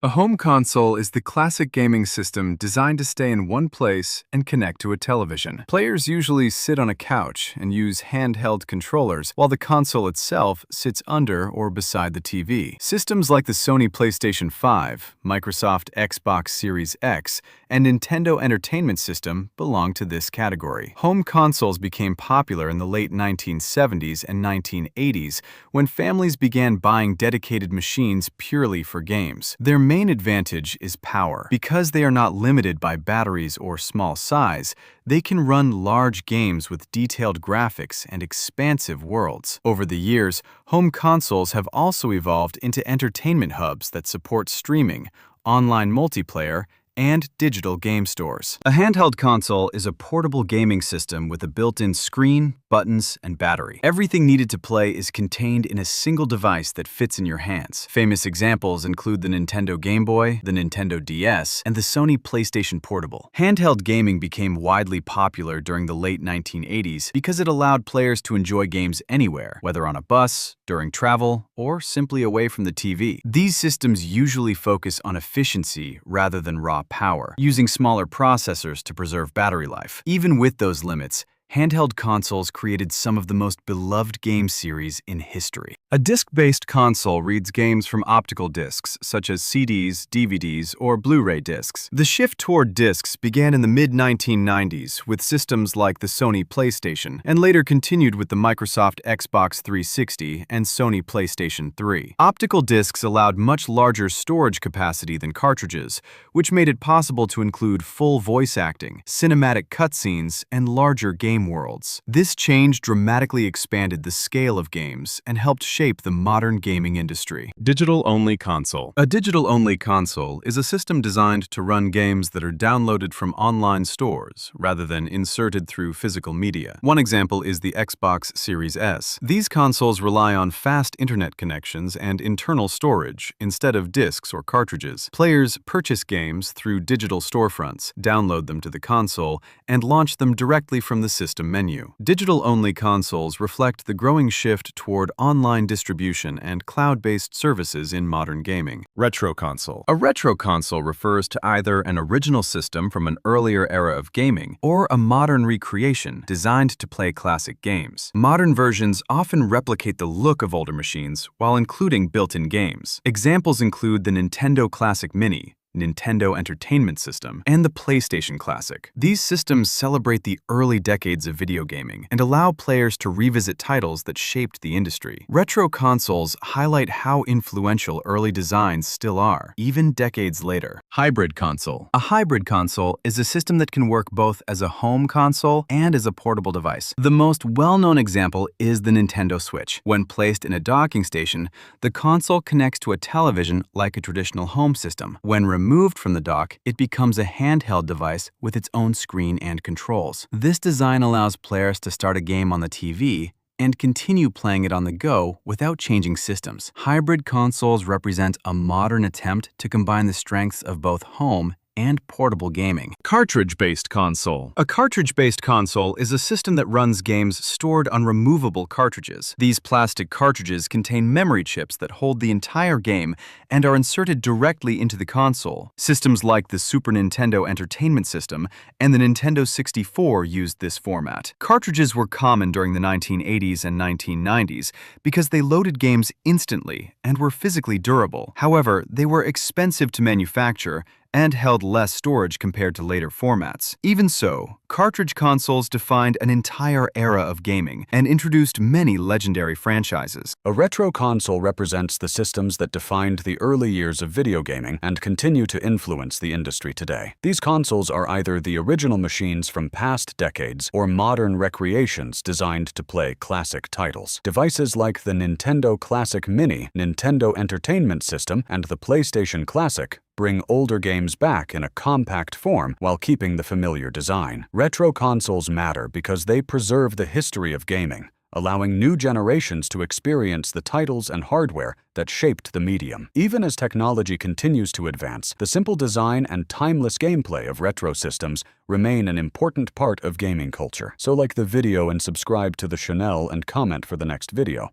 A home console is the classic gaming system designed to stay in one place and connect to a television. Players usually sit on a couch and use handheld controllers, while the console itself sits under or beside the TV. Systems like the Sony PlayStation 5, Microsoft Xbox Series X, and Nintendo Entertainment System belong to this category. Home consoles became popular in the late 1970s and 1980s when families began buying dedicated machines purely for games. Their main advantage is power. Because they are not limited by batteries or small size, they can run large games with detailed graphics and expansive worlds. Over the years, home consoles have also evolved into entertainment hubs that support streaming, online multiplayer, and digital game stores. A handheld console is a portable gaming system with a built-in screen, buttons, and battery. Everything needed to play is contained in a single device that fits in your hands. Famous examples include the Nintendo Game Boy, the Nintendo DS, and the Sony PlayStation Portable. Handheld gaming became widely popular during the late 1980s because it allowed players to enjoy games anywhere, whether on a bus, during travel, or simply away from the TV. These systems usually focus on efficiency rather than raw power, using smaller processors to preserve battery life. Even with those limits, handheld consoles created some of the most beloved game series in history. A disc-based console reads games from optical discs, such as CDs, DVDs, or Blu-ray discs. The shift toward discs began in the mid-1990s with systems like the Sony PlayStation, and later continued with the Microsoft Xbox 360 and Sony PlayStation 3. Optical discs allowed much larger storage capacity than cartridges, which made it possible to include full voice acting, cinematic cutscenes, and larger game worlds. This change dramatically expanded the scale of games and helped shape the modern gaming industry. Digital-only console. A digital-only console is a system designed to run games that are downloaded from online stores rather than inserted through physical media. One example is the Xbox Series S. These consoles rely on fast internet connections and internal storage instead of discs or cartridges. Players purchase games through digital storefronts, download them to the console, and launch them directly from the system menu. Digital-only consoles reflect the growing shift toward online distribution and cloud-based services in modern gaming. Retro console. A retro console refers to either an original system from an earlier era of gaming or a modern recreation designed to play classic games. Modern versions often replicate the look of older machines while including built-in games. Examples include the Nintendo Classic Mini, Nintendo Entertainment System, and the PlayStation Classic. These systems celebrate the early decades of video gaming and allow players to revisit titles that shaped the industry. Retro consoles highlight how influential early designs still are, even decades later. Hybrid console. A hybrid console is a system that can work both as a home console and as a portable device. The most well-known example is the Nintendo Switch. When placed in a docking station, the console connects to a television like a traditional home system. When removed from the dock, it becomes a handheld device with its own screen and controls. This design allows players to start a game on the TV and continue playing it on the go without changing systems. Hybrid consoles represent a modern attempt to combine the strengths of both home and portable gaming. Cartridge-based console. A cartridge-based console is a system that runs games stored on removable cartridges. These plastic cartridges contain memory chips that hold the entire game and are inserted directly into the console. Systems like the Super Nintendo Entertainment System and the Nintendo 64 used this format. Cartridges were common during the 1980s and 1990s because they loaded games instantly and were physically durable. However, they were expensive to manufacture and held less storage compared to later formats. Even so, cartridge consoles defined an entire era of gaming and introduced many legendary franchises. A retro console represents the systems that defined the early years of video gaming and continue to influence the industry today. These consoles are either the original machines from past decades or modern recreations designed to play classic titles. Devices like the Nintendo Classic Mini, Nintendo Entertainment System, and the PlayStation Classic bring older games back in a compact form while keeping the familiar design. Retro consoles matter because they preserve the history of gaming, allowing new generations to experience the titles and hardware that shaped the medium. Even as technology continues to advance, the simple design and timeless gameplay of retro systems remain an important part of gaming culture. So like the video and subscribe to the channel and comment for the next video.